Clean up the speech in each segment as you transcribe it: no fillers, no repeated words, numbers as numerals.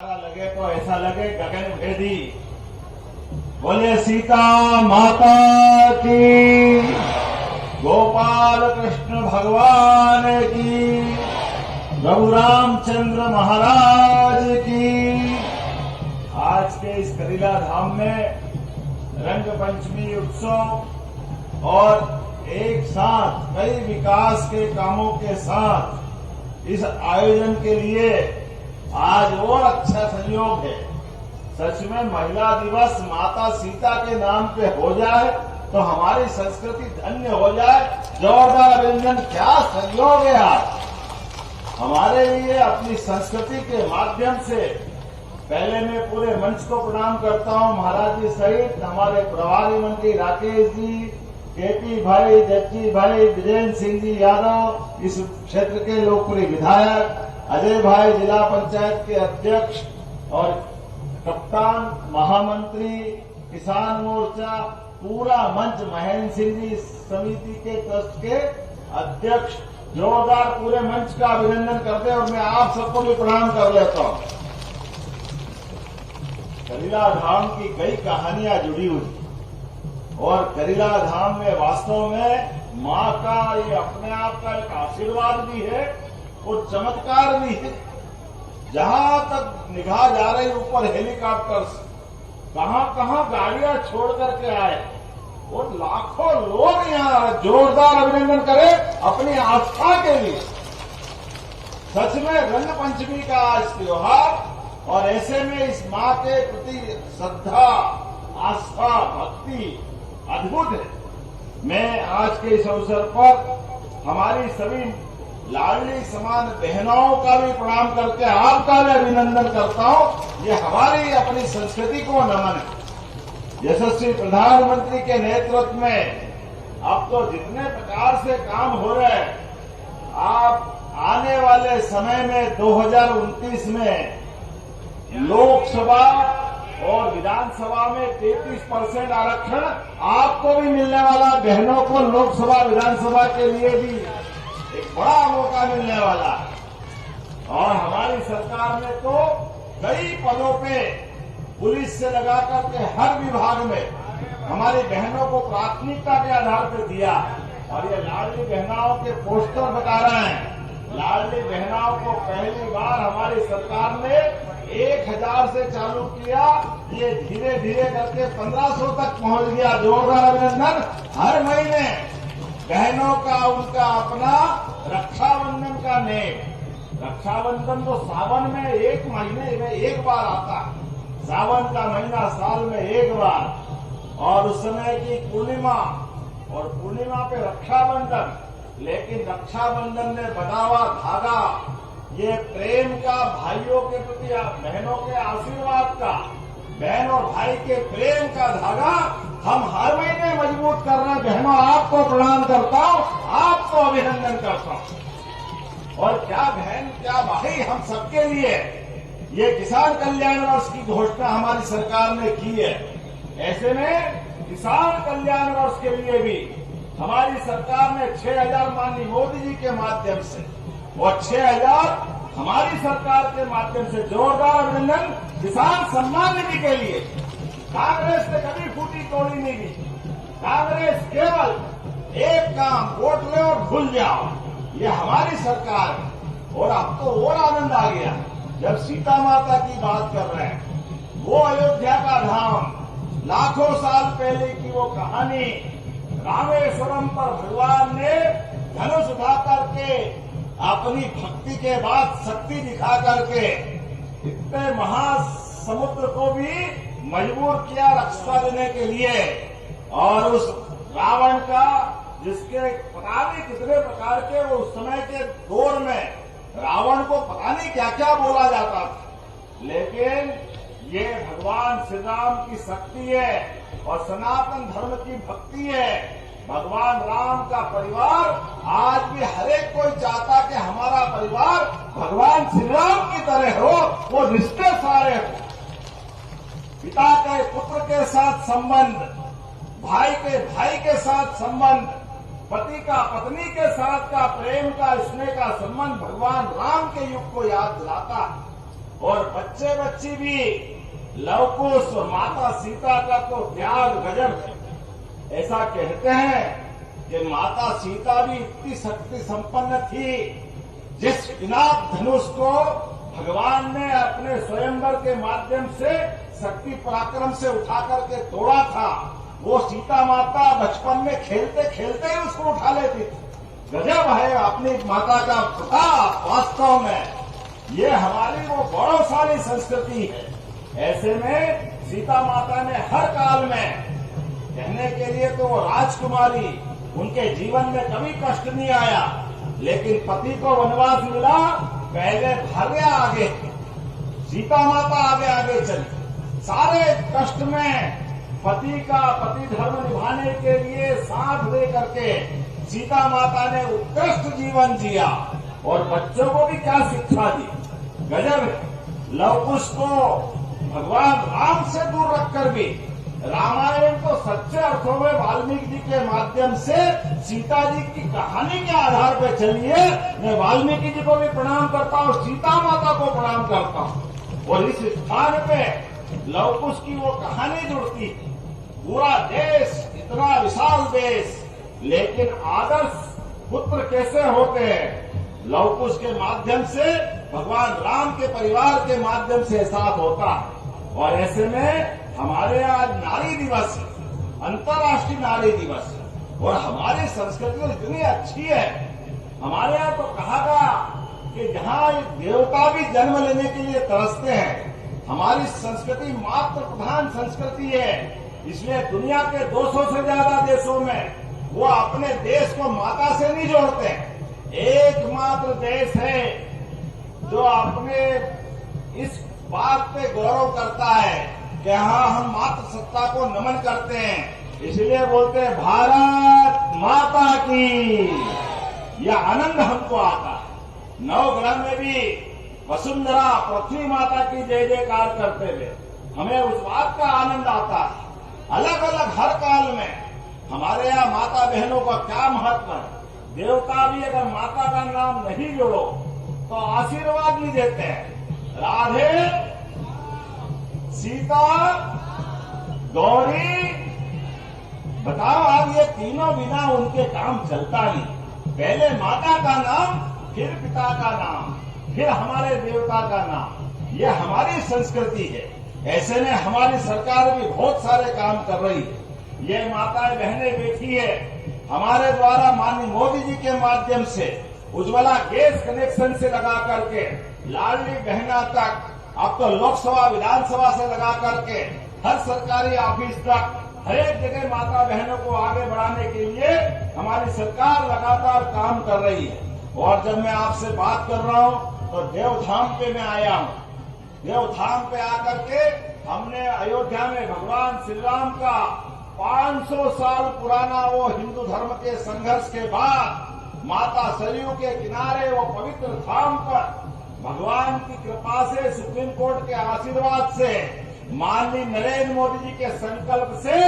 लगे तो ऐसा लगे गगन भेदी। बोले सीता माता की, गोपाल कृष्ण भगवान की, प्रभु रामचंद्र महाराज की। आज के इस करीला धाम में रंग पंचमी उत्सव और एक साथ कई विकास के कामों के साथ इस आयोजन के लिए आज और अच्छा संयोग है। सच में महिला दिवस माता सीता के नाम पे हो जाए तो हमारी संस्कृति धन्य हो जाए। जोरदार अभिनंदन, क्या संयोग है आज हमारे लिए। अपनी संस्कृति के माध्यम से पहले मैं पूरे मंच को प्रणाम करता हूं, महाराज जी सहित हमारे प्रभारी मंत्री राकेश जी, केपी भाई, जग्गी भाई, विजेंद्र सिंह जी यादव, इस क्षेत्र के लोकप्रिय विधायक, अजय भाई जिला पंचायत के अध्यक्ष और कप्तान, महामंत्री, किसान मोर्चा, पूरा मंच, महेंद्र सिंह जी समिति के ट्रस्ट के अध्यक्ष, जोरदार पूरे मंच का अभिनंदन करते हैं और मैं आप सबको भी प्रणाम कर लेता हूं। करीला धाम की कई कहानियां जुड़ी हुई और करीला धाम में वास्तव में मां का ये अपने आप का एक आशीर्वाद भी है और चमत्कार भी है। जहां तक निगाह जा रही ऊपर हेलीकॉप्टर से, कहां कहां गाड़ियां छोड़ करके आए और लाखों लोग यहां जोरदार अभिनंदन करें अपनी आस्था के लिए। सच में रंग पंचमी का आज त्योहार और ऐसे में इस मां के प्रति श्रद्धा, आस्था, भक्ति अद्भुत है। मैं आज के इस अवसर पर हमारी सभी लाडली समान बहनों का भी प्रणाम करके आपका भी अभिनंदन करता हूं। ये हमारी अपनी संस्कृति को नमन है। यशस्वी प्रधानमंत्री के नेतृत्व में अब तो जितने प्रकार से काम हो रहे हैं, आप आने वाले समय में 2029 में लोकसभा और विधानसभा में 33% आरक्षण आपको भी मिलने वाला। बहनों को लोकसभा विधानसभा के लिए भी एक बड़ा मौका मिलने वाला है। और हमारी सरकार ने तो कई पदों पे पुलिस से लगाकर के हर विभाग में हमारी बहनों को प्राथमिकता के आधार पर दिया। और ये लाडली बहनाओं के पोस्टर बता रहे हैं। लाडली बहनाओं को पहली बार हमारी सरकार ने 1000 से चालू किया, ये धीरे धीरे करके 1500 तक पहुंच गया। जोरदार अभिनंदन। हर महीने बहनों का उनका अपना रक्षाबंधन का नेम। रक्षाबंधन तो सावन में एक महीने में एक बार आता है। सावन का महीना साल में एक बार और उस समय की पूर्णिमा और पूर्णिमा पे रक्षाबंधन। लेकिन रक्षाबंधन में बना हुआ धागा, ये प्रेम का, भाइयों के प्रति बहनों के आशीर्वाद का, बहन और भाई के प्रेम का धागा हम हर महीने मजबूत कर रहे हैं। बहनों आपको प्रणाम करता हूं, आपको अभिनंदन करता हूं। और क्या बहन क्या भाई, हम सबके लिए ये किसान कल्याण वर्ष की घोषणा हमारी सरकार ने की है। ऐसे में किसान कल्याण वर्ष के लिए भी हमारी सरकार ने 6000 माननीय मोदी जी के माध्यम से और 6000 हमारी सरकार के माध्यम से जोरदार अभिनंदन। किसान सम्मान निधि के लिए कांग्रेस ने कभी फूटी तोड़ी नहीं दी। कांग्रेस केवल एक काम, वोट ले और भूल जाओ। ये हमारी सरकार है। और अब तो और आनंद आ गया जब सीता माता की बात कर रहे हैं। वो अयोध्या का धाम, लाखों साल पहले की वो कहानी, रामेश्वरम पर भगवान ने धनुष उठा करके अपनी भक्ति के बाद शक्ति दिखा करके इतने महासमुद्र को भी मजबूर किया रक्षा देने के लिए। और उस रावण का, जिसके पता नहीं कितने प्रकार के वो उस समय के दौर में रावण को पता नहीं क्या क्या बोला जाता था, लेकिन ये भगवान श्री राम की शक्ति है और सनातन धर्म की भक्ति है। भगवान राम का परिवार आज भी हर एक कोई चाहता कि हमारा परिवार भगवान श्री राम की तरह हो, वो रिश्ते सारे हो। पिता के पुत्र के साथ संबंध, भाई के भाई के साथ संबंध, पति का पत्नी के साथ का प्रेम का, स्नेह का संबंध भगवान राम के युग को याद दिलाता है। और बच्चे बच्ची भी लवकुश और माता सीता का तो त्याग गजब है। ऐसा कहते हैं कि माता सीता भी इतनी शक्ति संपन्न थी, जिस पिनाक धनुष को भगवान ने अपने स्वयंवर के माध्यम से शक्ति पराक्रम से उठा करके तोड़ा था, वो सीता माता बचपन में खेलते खेलते ही उसको उठा लेती थी। गजब है अपनी माता का प्रताप। वास्तव में ये हमारी वो गौरवशाली संस्कृति है। ऐसे में सीता माता ने हर काल में, कहने के लिए तो वो राजकुमारी, उनके जीवन में कभी कष्ट नहीं आया, लेकिन पति को वनवास मिला, पहले भाग्य आगे, सीता माता आगे आगे चली। सारे कष्ट में पति धर्म निभाने के लिए साथ दे करके सीता माता ने उत्कृष्ट जीवन जिया और बच्चों को भी क्या शिक्षा दी। गजब है। लवकुश को भगवान राम से दूर रखकर भी रामायण तो सच्चे अर्थों में वाल्मीकि जी के माध्यम से सीता जी की कहानी के आधार पर चली है। मैं वाल्मीकि जी को भी प्रणाम करता हूँ, सीता माता को प्रणाम करता हूँ। और इस स्थान पे लवकुश की वो कहानी जुड़ती है। पूरा देश, इतना विशाल देश, लेकिन आदर्श पुत्र कैसे होते हैं? लवकुश के माध्यम से, भगवान राम के परिवार के माध्यम से साथ होता है। और ऐसे में हमारे आज नारी दिवस है, अंतर्राष्ट्रीय नारी दिवस है, और हमारी संस्कृति इतनी अच्छी है। हमारे यहाँ तो कहा गया कि जहाँ देवता भी जन्म लेने के लिए तरसते हैं। हमारी संस्कृति मातृ प्रधान संस्कृति है, इसलिए दुनिया के 200 से ज्यादा देशों में वो अपने देश को माता से नहीं जोड़ते। एकमात्र देश है जो अपने इस बात पे गौरव करता है कि हाँ, हम मातृ सत्ता को नमन करते हैं, इसलिए बोलते हैं भारत माता की। यह आनंद हमको आता है। नवग्रह में भी वसुंधरा पृथ्वी माता की जय जयकार करते हुए हमें उस बात का आनंद आता है। अलग अलग हर काल में हमारे यहाँ माता बहनों का क्या महत्व है। देवता भी अगर माता का नाम नहीं जोड़ो तो आशीर्वाद नहीं देते हैं। राधे, सीता, गौरी, बताओ आप, ये तीनों बिना उनके काम चलता नहीं। पहले माता का नाम, फिर पिता का नाम, फिर हमारे देवता का नाम। ये हमारी संस्कृति है। ऐसे में हमारी सरकार भी बहुत सारे काम कर रही है। ये माताएं बहनें बैठी है, हमारे द्वारा माननीय मोदी जी के माध्यम से उज्ज्वला गैस कनेक्शन से लगा करके लाडली बहना तक, अब तो लोकसभा विधानसभा से लगा करके हर सरकारी ऑफिस तक, हर एक जगह माता बहनों को आगे बढ़ाने के लिए हमारी सरकार लगातार काम कर रही है। और जब मैं आपसे बात कर रहा हूँ तो देवधाम पे मैं आया हूँ। देवधाम पे आकर के हमने अयोध्या में भगवान श्री राम का 500 साल पुराना वो हिंदू धर्म के संघर्ष के बाद माता सरयू के किनारे वो पवित्र धाम पर भगवान की कृपा से, सुप्रीम कोर्ट के आशीर्वाद से, माननीय नरेंद्र मोदी जी के संकल्प से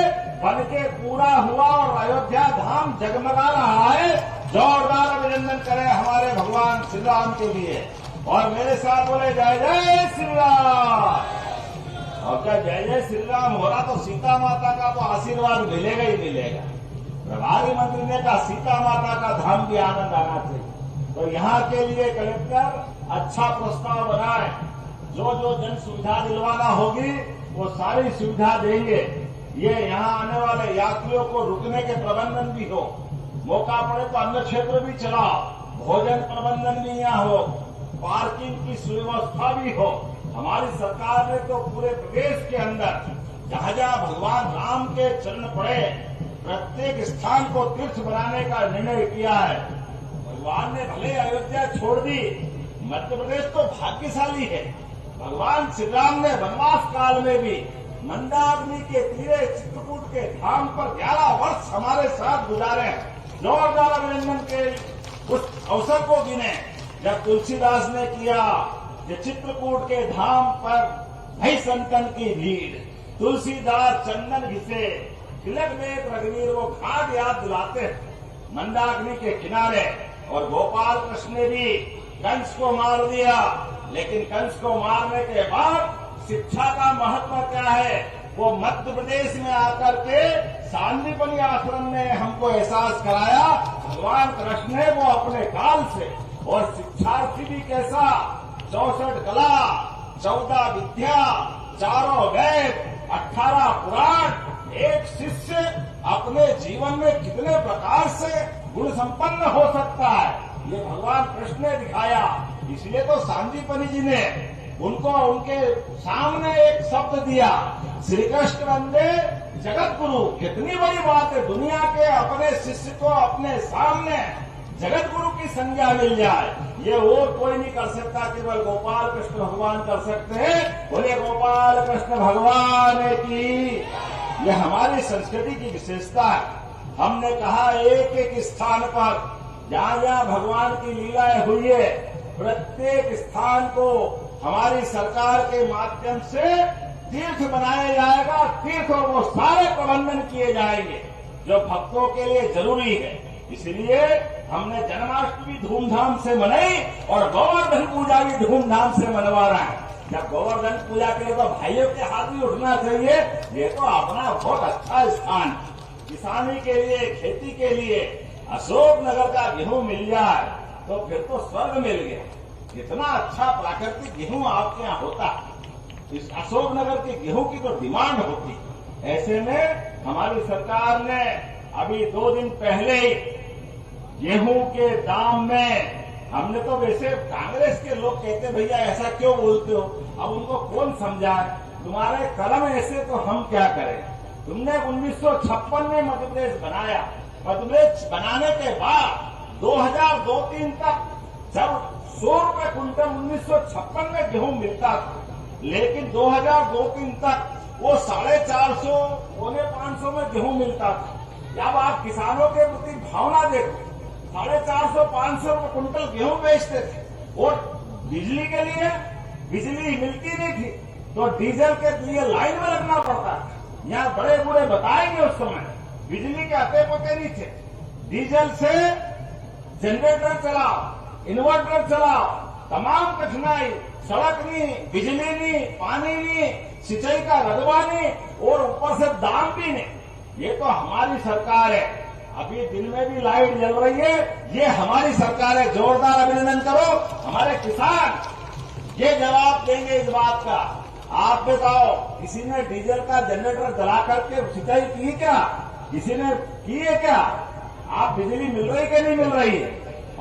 बनके पूरा हुआ और अयोध्या धाम जगमगा रहा है। जोरदार अभिनंदन करें हमारे भगवान श्री राम के लिए। और मेरे साथ बोले जय जय श्री राम। और क्या जय जय श्री राम हो रहा तो सीता माता का तो आशीर्वाद मिलेगा ही मिलेगा। प्रभारी मंत्री ने कहा सीता माता का धाम भी आनंद आना चाहिए। तो यहाँ के लिए कलेक्टर अच्छा प्रस्ताव बनाए, जो जो जन सुविधा दिलवाना होगी वो सारी सुविधा देंगे। ये यहाँ आने वाले यात्रियों को रुकने के प्रबंधन भी हो, मौका पड़े तो अन्य क्षेत्र भी चलाओ, भोजन प्रबंधन भी यहाँ हो, पार्किंग की सुव्यवस्था भी हो। हमारी सरकार ने तो पूरे प्रदेश के अंदर जहाँ जहाँ भगवान राम के चरण पड़े प्रत्येक स्थान को तीर्थ बनाने का निर्णय किया है। भगवान ने भले अयोध्या छोड़ दी, मध्य प्रदेश तो भाग्यशाली है। भगवान श्री राम ने वनवास काल में भी मंदाग्नि के तीरे चित्रकूट के धाम पर 11 वर्ष हमारे साथ गुजारे हैं। जोरदार अभिनंदन के उस अवसर को गिने जब तुलसीदास ने किया कि चित्रकूट के धाम पर भई संतन की भीड़, तुलसीदास चंदन घिसे, तिलक में रघुवीर वो घाट याद दिलाते हैं मंदाग्नि के किनारे। और गोपाल कृष्ण ने भी कंस को मार दिया, लेकिन कंस को मारने के बाद शिक्षा का महत्व क्या है, वो मध्य प्रदेश में आकर के सांदीपनि आश्रम ने हमको एहसास कराया। भगवान कृष्ण ने वो अपने काल से, और शिक्षार्थी भी कैसा, 64 कला, 14 विद्या, 4 वेद, 18 पुराण, एक शिष्य अपने जीवन में कितने प्रकार से गुण संपन्न हो सकता है, ये भगवान कृष्ण ने दिखाया। इसलिए तो सांदीपनि जी ने उनको उनके सामने एक शब्द दिया, श्री कृष्ण वंदे जगत गुरु। कितनी बड़ी बात है, दुनिया के अपने शिष्य को अपने सामने जगत गुरु की संज्ञा मिल जाए, ये और कोई नहीं कर सकता, केवल गोपाल कृष्ण भगवान कर सकते हैं। बोले गोपाल कृष्ण भगवान की। ये हमारी संस्कृति की विशेषता है। हमने कहा एक एक स्थान पर जहाँ जहाँ भगवान की लीलाएं हुई है, प्रत्येक स्थान को हमारी सरकार के माध्यम से तीर्थ बनाया जाएगा। तीर्थ और वो सारे प्रबंधन किए जाएंगे जो भक्तों के लिए जरूरी है। इसलिए हमने जन्माष्टमी धूमधाम से मनाई और गोवर्धन पूजा भी धूमधाम से मनवा रहे हैं। जब गोवर्धन पूजा के लिए तो भाइयों के हाथ भी उठना चाहिए। ये तो अपना बहुत अच्छा स्थान, किसानी के लिए, खेती के लिए अशोकनगर का गेहूं मिल जाए तो फिर तो स्वर्ग मिल गया। इतना अच्छा प्राकृतिक गेहूं आपके यहाँ होता है, इस अशोकनगर के गेहूं की तो डिमांड होती है। ऐसे में हमारी सरकार ने अभी 2 दिन पहले ही गेहूं के दाम में, हमने तो वैसे कांग्रेस के लोग कहते भैया ऐसा क्यों बोलते हो, अब उनको कौन समझाए, तुम्हारे कलम ऐसे तो हम क्या करें। तुमने 1956 में मध्य प्रदेश बनाया, मध्य प्रदेश बनाने के बाद 2002-03 तक जब 100 रुपए कुंटल 1956 में गेहूं मिलता था, लेकिन 2002-03 तक वो 450, 550 में गेहूं मिलता था। जब आप किसानों के प्रति भावना देखो, 450-500 रुपए कुंटल गेहूं बेचते थे, और बिजली के लिए बिजली मिलती नहीं थी तो डीजल के लिए लाइन में लगना पड़ता था। यहाँ बड़े बूढ़े बताएंगे उस समय बिजली के अते पते नहीं थे। डीजल से जनरेटर चलाओ, इन्वर्टर चलाओ, तमाम कठिनाई, सड़क नहीं, बिजली नहीं, पानी नहीं, सिंचाई का रकबा नहीं, और ऊपर से दाम भी नहीं। ये तो हमारी सरकार है। अभी दिन में भी लाइट जल रही है, ये हमारी सरकार है। जोरदार अभिनंदन करो। हमारे किसान ये जवाब देंगे इस बात का। आप बताओ, किसी ने डीजल का जनरेटर जला करके सिंचाई की क्या? किसी ने की है क्या? आप बिजली मिल रही कि नहीं मिल रही है?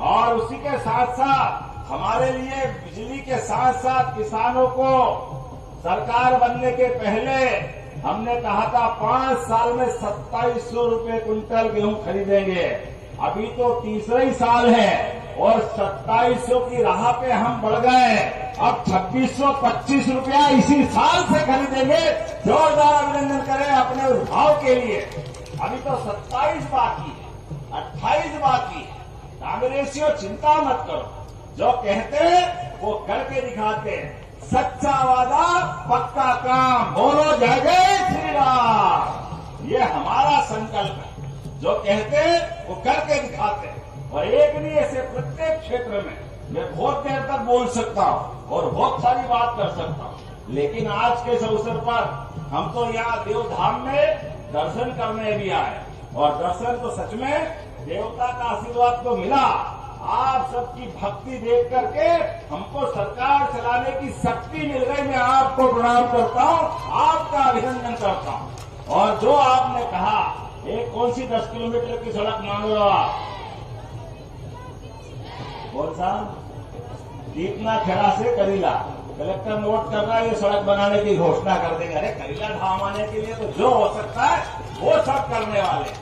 और उसी के साथ साथ हमारे लिए बिजली के साथ साथ किसानों को सरकार बनने के पहले हमने कहा था 5 साल में 2700 रुपए कुंटल गेहूं खरीदेंगे। अभी तो तीसरा ही साल है और 2700 की राह पे हम बढ़ गए। अब 2625 रुपया इसी साल से खरीदेंगे। जोरदार अभिनंदन करें अपने उस भाव के लिए। अभी तो 27 बाकी है, 28 बाकी है। कांग्रेसियों चिंता मत करो, जो कहते वो करके दिखाते हैं। सच्चा वादा पक्का काम, बोलो जय जय श्री राम। ये हमारा संकल्प है। जो कहते वो करके दिखाते हैं। और एक नहीं, ऐसे प्रत्येक क्षेत्र में मैं बहुत देर तक बोल सकता हूँ और बहुत सारी बात कर सकता हूँ, लेकिन आज के इस अवसर पर हम तो यहाँ देवधाम में दर्शन करने भी आए, और दर्शन तो सच में देवता का आशीर्वाद तो मिला। आप सबकी भक्ति देख करके हमको सरकार चलाने की शक्ति मिल गई। मैं आपको प्रणाम करता हूँ, आपका अभिनंदन करता हूँ। और जो आपने कहा, एक कौन सी 10 किलोमीटर की सड़क मांग रहे हो आप? कौन सा? दीपना खेड़ा से करीला। कलेक्टर नोट कर रहा है, ये सड़क बनाने की घोषणा कर देंगे। अरे करीला धाम आने के लिए तो जो हो सकता है वो सब करने वाले।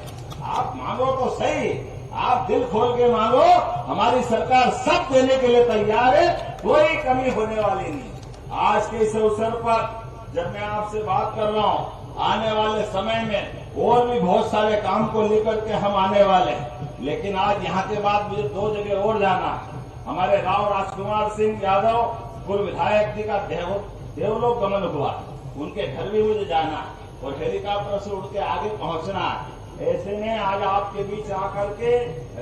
आप मांगो तो सही, आप दिल खोल के मांगो, हमारी सरकार सब देने के लिए तैयार है, कोई कमी होने वाली नहीं। आज के इस अवसर पर जब मैं आपसे बात कर रहा हूँ, आने वाले समय में और भी बहुत सारे काम को लेकर के हम आने वाले हैं, लेकिन आज यहाँ के बाद मुझे 2 जगह और जाना है। हमारे राव राजकुमार सिंह यादव पूर्व विधायक जी का देवलोक गमन हुआ, उनके घर भी मुझे जाना और हेलीकॉप्टर से उड़ के आगे पहुंचना है। ऐसे में आज आपके बीच आकर के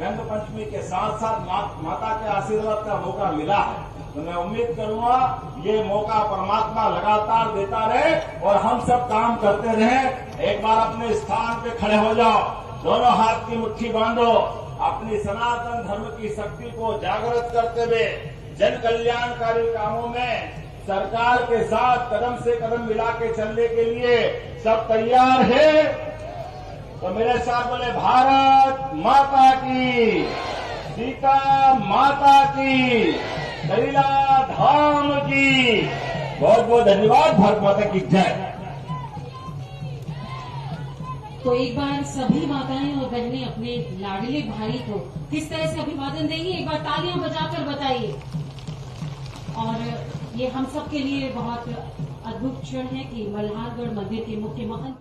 रंग पंचमी के साथ साथ माता के आशीर्वाद का मौका मिला है। तो मैं उम्मीद करूंगा ये मौका परमात्मा लगातार देता रहे और हम सब काम करते रहें। एक बार अपने स्थान पे खड़े हो जाओ, दोनों हाथ की मुट्ठी बांधो, अपनी सनातन धर्म की शक्ति को जागृत करते हुए जन कल्याणकारी कामों में सरकार के साथ कदम से कदम मिला के चलने के लिए सब तैयार है? तो मेरे साथ बोले भारत माता की, सीता माता की, करीला धाम की। बहुत बहुत धन्यवाद। भारत माता की जय। तो एक बार सभी माताएं और बहनें अपने लाडले भाई को किस तरह से अभिवादन देंगी, एक बार तालियां बजाकर बताइए। और ये हम सब के लिए बहुत अद्भुत क्षण है कि मल्हारगढ़ मंदिर के मुख्य महंत